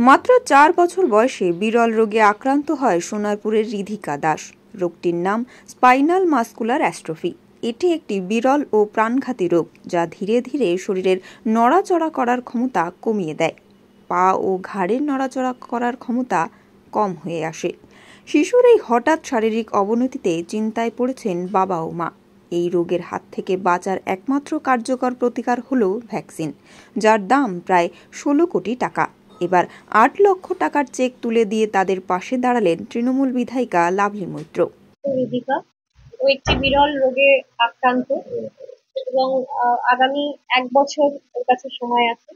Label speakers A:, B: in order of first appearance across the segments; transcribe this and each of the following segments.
A: মাত্র 4 বছর বয়সে বিরল রোগে আক্রান্ত হয় সোনারপুরের রিধিকা দাস। রোগটির নাম স্পাইনাল মাস্কুলার অ্যাট্রফি। এটি একটি বিরল ও প্রাণঘাতী রোগ যা ধীরে ধীরে শরীরের নড়াচড়া করার ক্ষমতা কমিয়ে দেয়। পা ও ঘাড়ের নড়াচড়া করার ক্ষমতা কম হয়ে আসে। শিশুর এই হঠাৎ শারীরিক অবনতিতে চিন্তায় পড়েছেন বাবা ও মা। এই রোগের হাত থেকে বাঁচার একমাত্র কার্যকর প্রতিকার হল ভ্যাকসিন, যার দাম প্রায় 16 কোটি টাকা। এবার 8 লক্ষ টাকার চেক তুলে দিয়ে তাদের পাশে দাঁড়ালেন তৃণমূল বিধায়িকা লাভলি মৈত্র।
B: রিধিকা ও একটি বিরল রোগে আক্রান্ত এবং আগামী 1 বছর ওর কাছে সময় আছে,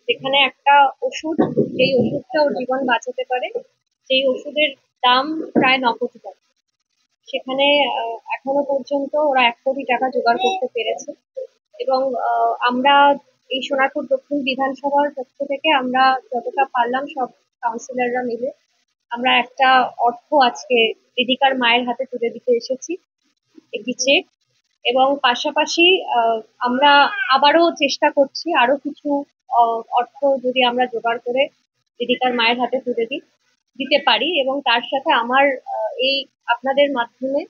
B: যেখানে একটা ওষুধ, যেই ওষুধটা ওর জীবন বাঁচাতে পারে, সেই ওষুধের দাম প্রায় 9 কোটি টাকা। সেখানে এখনো পর্যন্ত ওরা 1 কোটি টাকা জোগাড় করতে পেরেছে এবং আমরা এই সোনারপুর দক্ষিণ বিধানসভার পক্ষ থেকে আমরা যতটা পারলাম সব কাউন্সিলররা মিলে আমরা একটা অর্থ আজকে রিধিকার মায়ের হাতে তুলে দিতে এসেছি, একটি চেক। এবং পাশাপাশি আমরা আবারও চেষ্টা করছি আরো কিছু অর্থ যদি আমরা জোগাড় করে রিধিকার মায়ের হাতে তুলে দিতে পারি। এবং তার সাথে আমার এই আপনাদের মাধ্যমে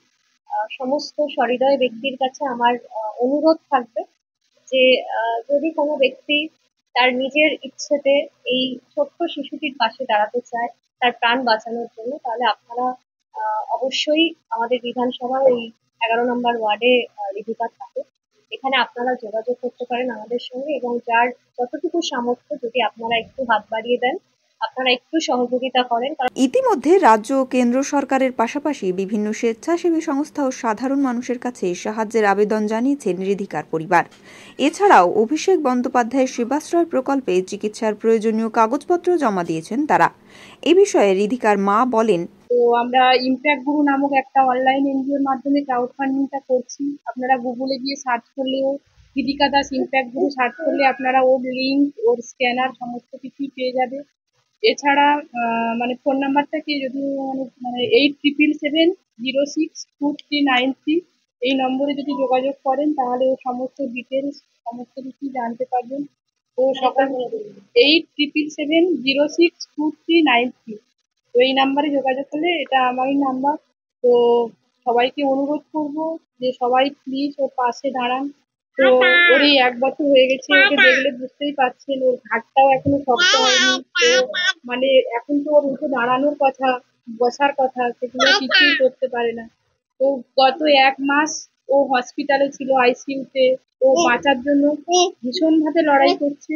B: সমস্ত সহৃদয় ব্যক্তির কাছে আমার অনুরোধ থাকবে যে যদি কোনো ব্যক্তি তার নিজের ইচ্ছেতে এই ছোট্ট শিশুটির পাশে দাঁড়াতে চায় তার প্রাণ বাঁচানোর জন্য, তাহলে আপনারা অবশ্যই আমাদের বিধানসভার এই 11 নম্বর ওয়ার্ডে রিধিকা থাকে, এখানে আপনারা যোগাযোগ করতে পারেন আমাদের সঙ্গে এবং যার যতটুকু সামর্থ্য যদি আপনারা একটু হাত বাড়িয়ে দেন, আপনারা একটু সহযোগিতা করেন।
A: ইতিমধ্যে রাজ্য ও কেন্দ্র সরকারের পাশাপাশি বিভিন্ন স্বেচ্ছাসেবী সংস্থা ও সাধারণ মানুষের কাছে সাহায্যের আবেদন জানিয়েছেন রিধিকার পরিবার। এছাড়াও অভিষেক বন্দ্যোপাধ্যায়ের সেবাশ্রয় প্রকল্পে চিকিৎসার প্রয়োজনীয় কাগজপত্র জমা দিয়েছেন তারা। এ বিষয়ে রিধিকার মা বলেন,
C: তো আমরা ইম্প্যাক্ট গুরু নামক একটা অনলাইন এনজিওর মাধ্যমে ক্রাউড ফান্ডিংটা করছি। আপনারা গুগলে গিয়ে সার্চ করলেও রিধিকা দাস ইম্প্যাক্ট গুরু সার্চ করলে আপনারা ওর লিঙ্ক, ওর স্ক্যানার সমস্ত কিছুই পেয়ে যাবে। এছাড়া মানে ফোন নাম্বারটাকে যদি মানে 8777062393 এই নম্বরে যদি যোগাযোগ করেন তাহলে ও সমস্ত ডিটেলস সমস্ত কিছু জানতে পারবেন। তো সকাল 8777062393 তো এই নাম্বারে যোগাযোগ করলে, এটা আমারই নাম্বার। তো সবাইকে অনুরোধ করবো যে সবাই প্লিজ ওর পাশে দাঁড়ান। তো ওর এই 1 বছর হয়ে গেছে, ওকে দেখলে বুঝতেই পারছেন ওর ঘাটটাও এখনো শক্ত হয়নি। তো মানে এখন তো ওর উঠে দাঁড়ানোর কথা, বসার কথা, সেগুলো কিছুই করতে পারে না। তো গত 1 মাস ও হসপিটালে ছিল, আইসিইউতে। ও বাঁচার জন্য ভীষণভাবে লড়াই করছে।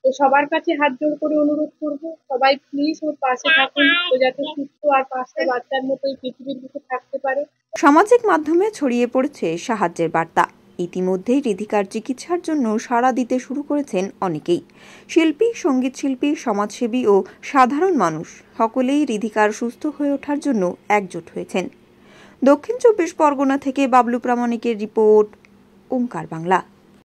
C: তো সবার কাছে হাত জোড় করে অনুরোধ করবো সবাই প্লিজ ওর পাশে থাকুন, ও যাতে সুস্থ আর 5টা বাচ্চার মতো এই পৃথিবীর বুকে থাকতে পারে।
A: সামাজিক মাধ্যমে ছড়িয়ে পড়েছে সাহায্যের বার্তা। ইতিমধ্যেই রিধিকার চিকিৎসার জন্য সাড়া দিতে শুরু করেছেন অনেকেই। শিল্পী, সঙ্গীত শিল্পী, সমাজসেবী ও সাধারণ মানুষ সকলেই রিধিকার সুস্থ হয়ে ওঠার জন্য একজোট হয়েছেন। দক্ষিণ 24 পরগনা থেকে বাবলু প্রামাণিকের রিপোর্ট, ওঙ্কার বাংলা।